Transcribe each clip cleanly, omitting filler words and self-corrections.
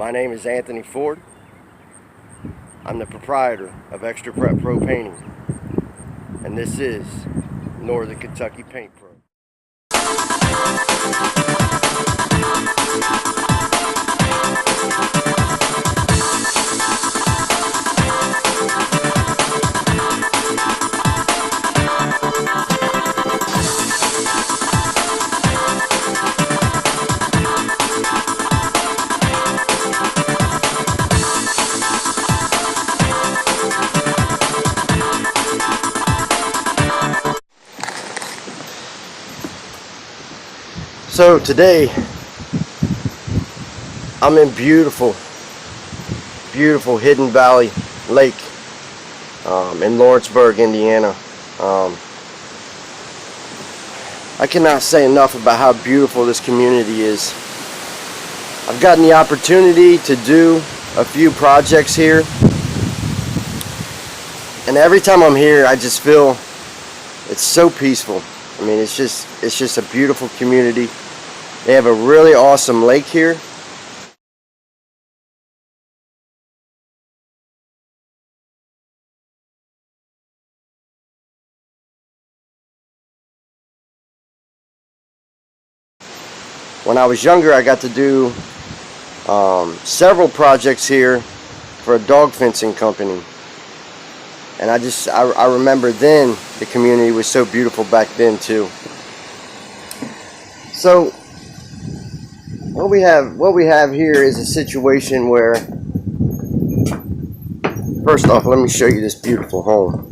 My name is Anthony Ford. I'm the proprietor of ExtraPrep Pro Painting, and this is Northern Kentucky Paint Pro. So today, I'm in beautiful Hidden Valley Lake in Lawrenceburg, Indiana. I cannot say enough about how beautiful this community is. I've gotten the opportunity to do a few projects here, and every time I'm here, I just feel it's so peaceful. I mean, it's just a beautiful community. They have a really awesome lake here. When I was younger, I got to do several projects here for a dog fencing company. And I remember then the community was so beautiful back then too. So what we have here is a situation where, first off, let me show you this beautiful home.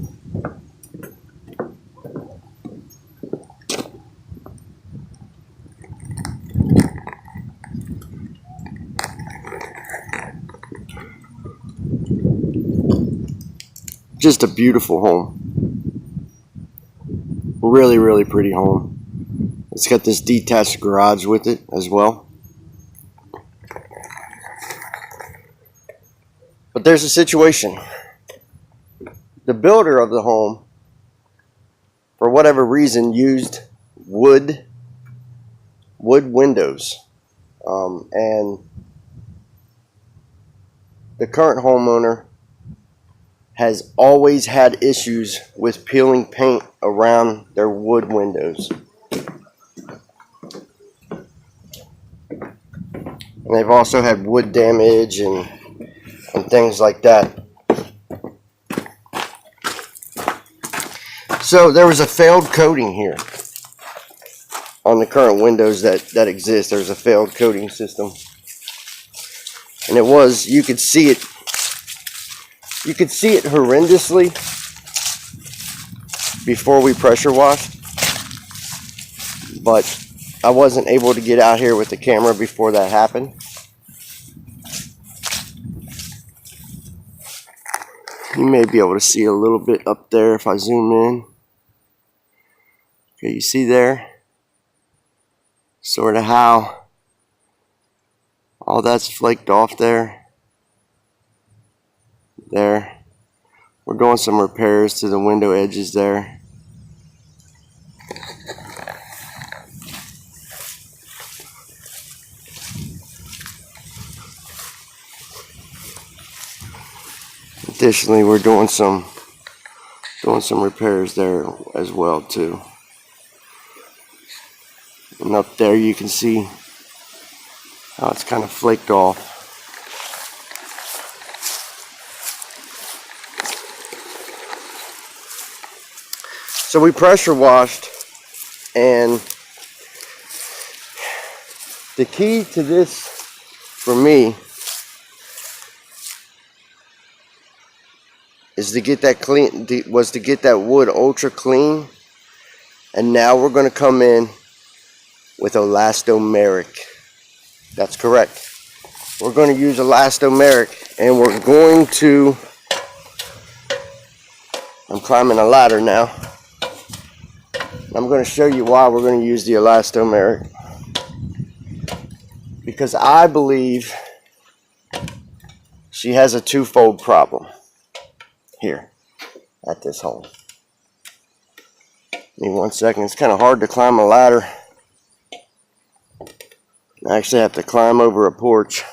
Just a beautiful home. Really pretty home. It's got this detached garage with it as well. But there's a situation. The builder of the home, for whatever reason, used wood windows. And the current homeowner has always had issues with peeling paint around their wood windows. And they've also had wood damage and things like that. So there was a failed coating here on the current windows that exist. There's a failed coating system. And it was, you could see it horrendously before we pressure washed, but I wasn't able to get out here with the camera before that happened. You may be able to see a little bit up there if I zoom in. Okay, you see there sort of how all that's flaked off there. We're doing some repairs to the window edges there. Additionally, we're doing some repairs there as well too. And up there you can see how it's kind of flaked off. So we pressure washed, and the key to this for me is to get that clean, was to get that wood ultra clean. And now we're going to come in with elastomeric. That's correct. We're going to use elastomeric, and we're going to, I'm climbing a ladder now. I'm going to show you why we're going to use the elastomeric. Because I believe she has a twofold problem here at this home. Give me 1 second. It's kind of hard to climb a ladder. I actually have to climb over a porch.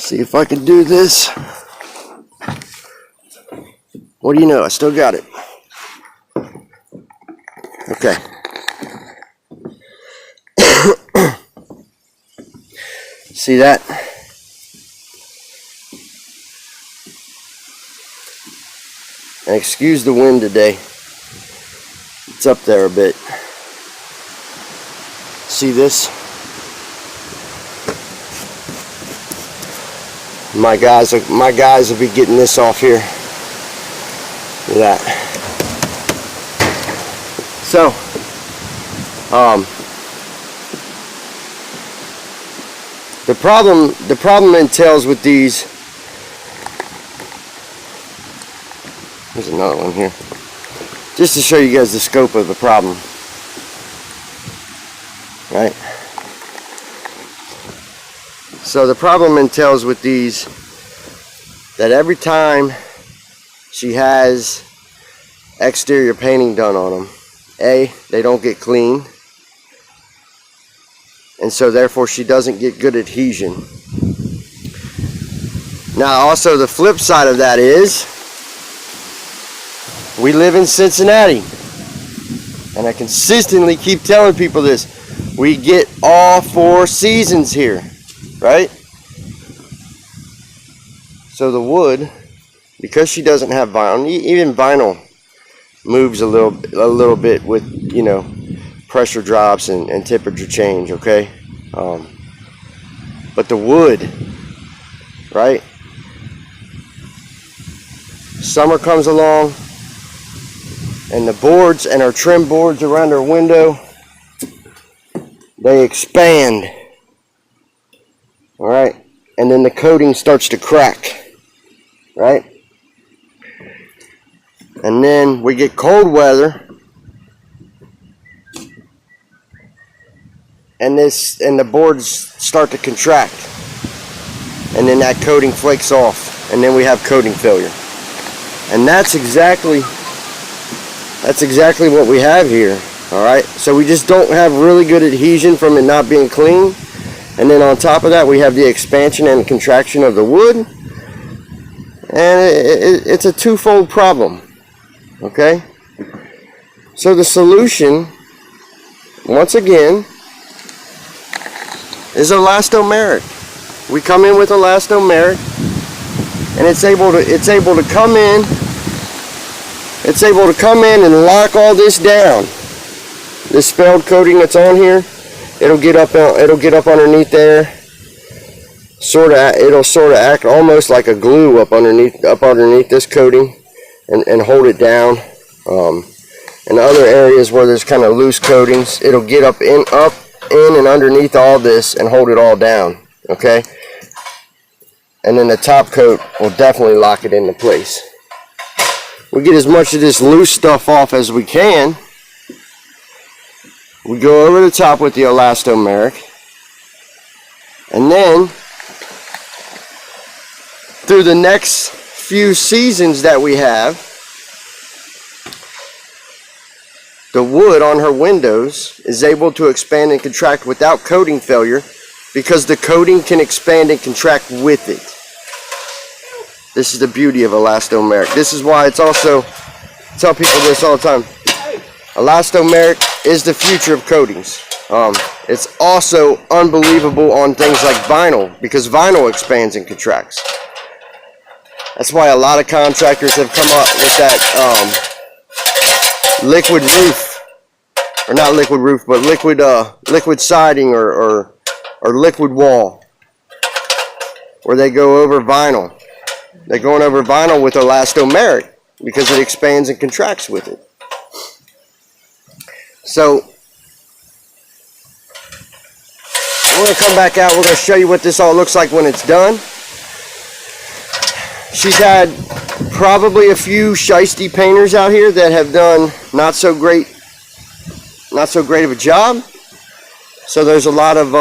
See if I can do this. What do you know? I still got it. Okay. See that? And excuse the wind today. It's up there a bit. See this? My guys will be getting this off here. Look at that. So, the problem entails with these. There's another one here. Just to show you guys the scope of the problem. Right? So the problem entails with these that every time she has exterior painting done on them, A, they don't get clean, and so therefore she doesn't get good adhesion. Now also the flip side of that is we live in Cincinnati, and I consistently keep telling people this. We get all 4 seasons here, right? So the wood, because she doesn't have vinyl, even vinyl moves a little bit with, you know, pressure drops and temperature change, okay? But the wood, right? Summer comes along, and the boards and our trim boards around our window, they expand, all right? And then the coating starts to crack, right? And then we get cold weather, and the boards start to contract, and then that coating flakes off, and then we have coating failure. And that's exactly what we have here. All right, so we just don't have really good adhesion from it not being clean, and then on top of that we have the expansion and contraction of the wood, and it's a twofold problem. Okay, so the solution, once again, is elastomeric. We come in with elastomeric, and it's able to come in. It's able to come in and lock all this down. This spelled coating that's on here, it'll get up underneath there. It'll sort of act almost like a glue up underneath this coating, and hold it down. In other areas where there's kind of loose coatings, it'll get up in and underneath all this and hold it all down. Okay, and then the top coat will definitely lock it into place. We get as much of this loose stuff off as we can. We go over the top with the elastomeric, and then through the next few seasons that we have, the wood on her windows is able to expand and contract without coating failure, because the coating can expand and contract with it. This is the beauty of elastomeric. This is why it's also, I tell people this all the time, elastomeric is the future of coatings. It's also unbelievable on things like vinyl, because vinyl expands and contracts. That's why a lot of contractors have come up with that liquid roof, or not liquid roof, but liquid siding or liquid wall, where they go over vinyl. They're going over vinyl with elastomeric because it expands and contracts with it. So we're going to come back out. We're going to show you what this all looks like when it's done. She's had probably a few shiesty painters out here that have done not so great of a job. So there's a lot of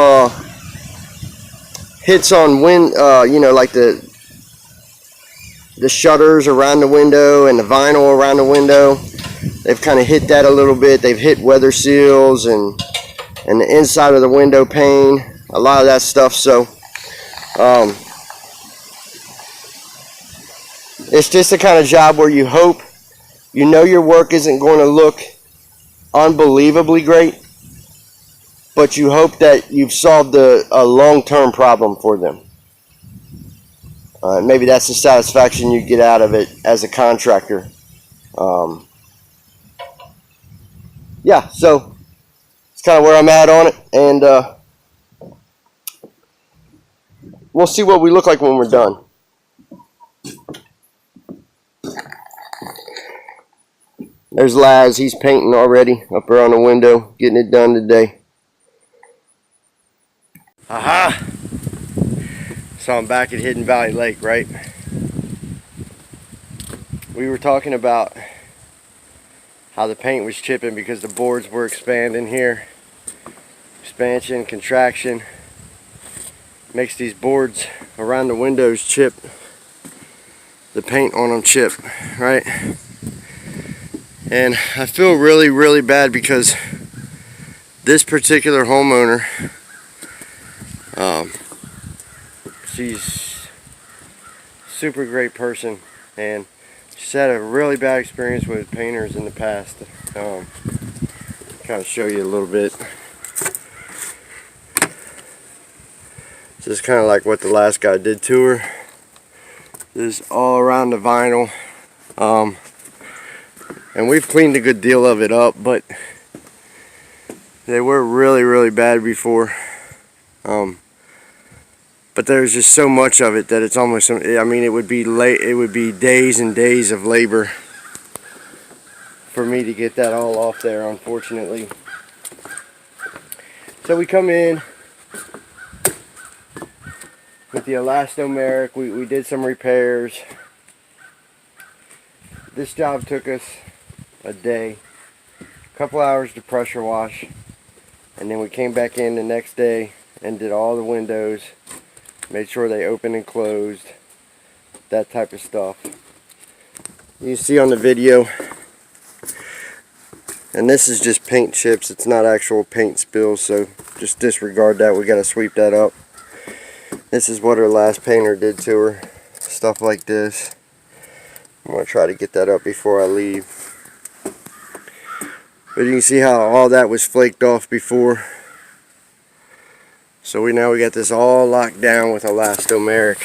hits on wind, like the shutters around the window and the vinyl around the window. They've kind of hit that a little bit. They've hit weather seals and the inside of the window pane, a lot of that stuff. So It's just the kind of job where you hope, you know your work isn't going to look unbelievably great, but you hope that you've solved a long-term problem for them. Maybe that's the satisfaction you get out of it as a contractor. Yeah, so it's kind of where I'm at on it, and we'll see what we look like when we're done. There's Laz, he's painting already up there on the window, getting it done today. Aha! So I'm back at Hidden Valley Lake, right? We were talking about how the paint was chipping because the boards were expanding here. Expansion, contraction makes these boards around the windows chip. The paint on them chip, right? And I feel really, really bad because this particular homeowner, she's a super great person, and she's had a really bad experience with painters in the past. Kind of show you a little bit. Just kind of like what the last guy did to her. This is all around the vinyl. And we've cleaned a good deal of it up, but they were really, really bad before. But there's just so much of it that it's almost, I mean, it would be days and days of labor for me to get that all off there, unfortunately. So we come in with the elastomeric. We did some repairs. This job took us a day, a couple hours to pressure wash, and then we came back in the next day and did all the windows, made sure they opened and closed, that type of stuff. You see on the video, and this is just paint chips, it's not actual paint spills, so just disregard that. We got to sweep that up. This is what her last painter did to her, stuff like this. I'm going to try to get that up before I leave. But you can see how all that was flaked off before. So now we got this all locked down with elastomeric.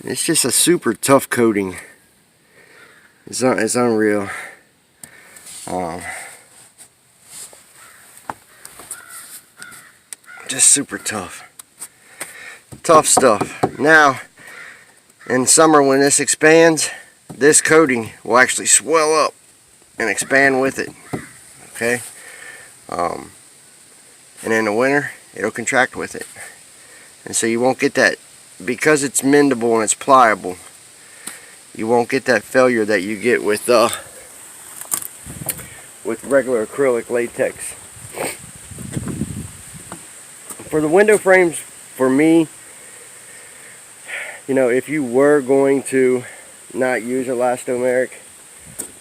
It's just a super tough coating. It's unreal. Just super tough. Tough stuff. Now, in summer when this expands, this coating will actually swell up and expand with it. Okay? And in the winter, it'll contract with it. And so you won't get that, because it's mendable and it's pliable, you won't get that failure that you get with regular acrylic latex. For the window frames, for me, you know, if you were going to not use elastomeric,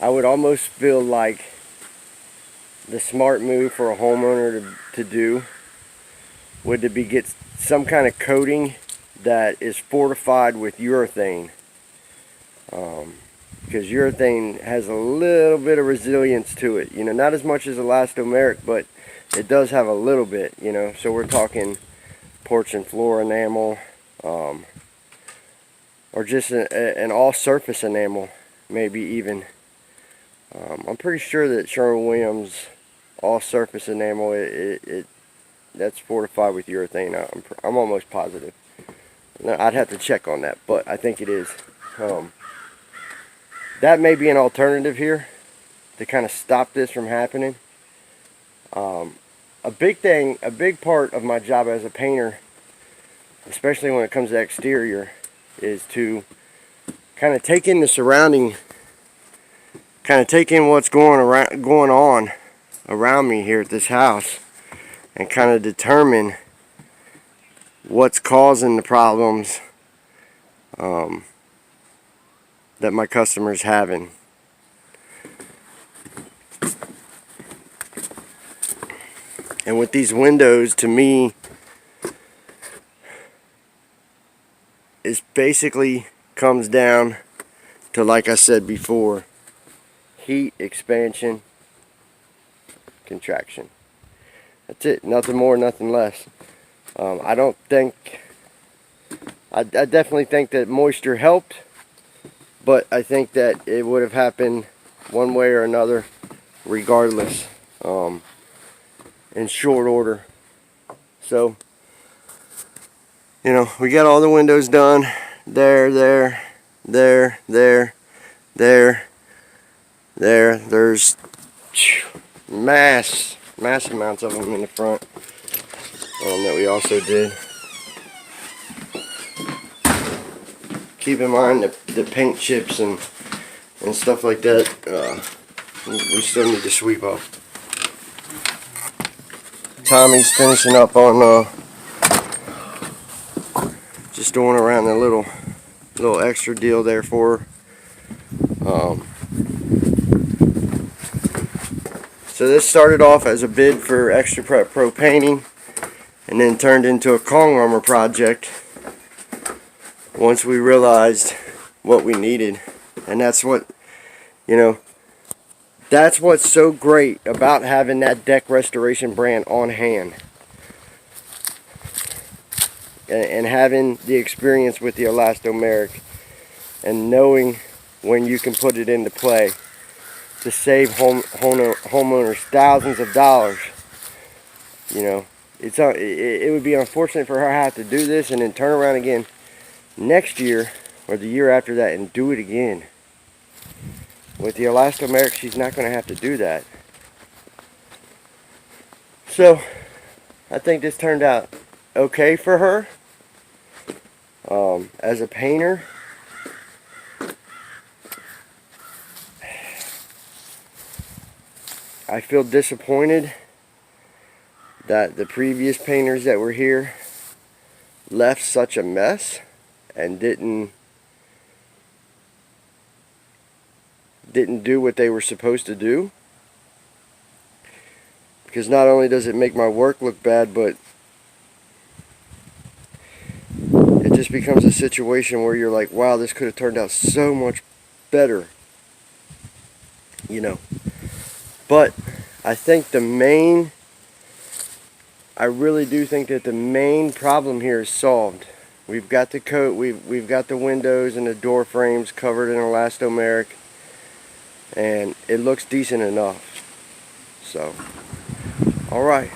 I would almost feel like the smart move for a homeowner to do would to get some kind of coating that is fortified with urethane. Because urethane has a little bit of resilience to it. You know, not as much as elastomeric, but it does have a little bit, you know. So we're talking porch and floor enamel, or just an all-surface enamel, maybe even. I'm pretty sure that Sherwin-Williams all-surface enamel, that's fortified with urethane. I'm almost positive. Now, I'd have to check on that, but I think it is. That may be an alternative here to kind of stop this from happening. A big part of my job as a painter, especially when it comes to exterior, is to kind of take in the surrounding, kind of take in what's going on around me here at this house, and kind of determine what's causing the problems that my customers having. And with these windows, to me, is basically comes down to, like I said before, heat, expansion, contraction. That's it. Nothing more, nothing less. I definitely think that moisture helped, but I think that it would have happened one way or another regardless, in short order. So, you know, we got all the windows done. There's mass amounts of them in the front that we also did. Keep in mind the paint chips and stuff like that, we still need to sweep up. Tommy's finishing up on just doing around the little extra deal there for her. So this started off as a bid for ExtraPrep Pro Painting, and then turned into a Kong armor project once we realized what we needed. And that's what, you know, that's what's so great about having that deck restoration brand on hand, and having the experience with the elastomeric, and knowing when you can put it into play to save homeowners thousands of dollars. You know, it would be unfortunate for her to have to do this and then turn around again next year or the year after that and do it again. With the elastomeric, she's not going to have to do that. So I think this turned out okay for her. As a painter, I feel disappointed that the previous painters that were here left such a mess and didn't do what they were supposed to do. Because not only does it make my work look bad, but it just becomes a situation where you're like, wow, this could have turned out so much better, you know. But I think I really do think that the main problem here is solved. We've got the coat, we've got the windows and the door frames covered in elastomeric, and it looks decent enough. So, all right.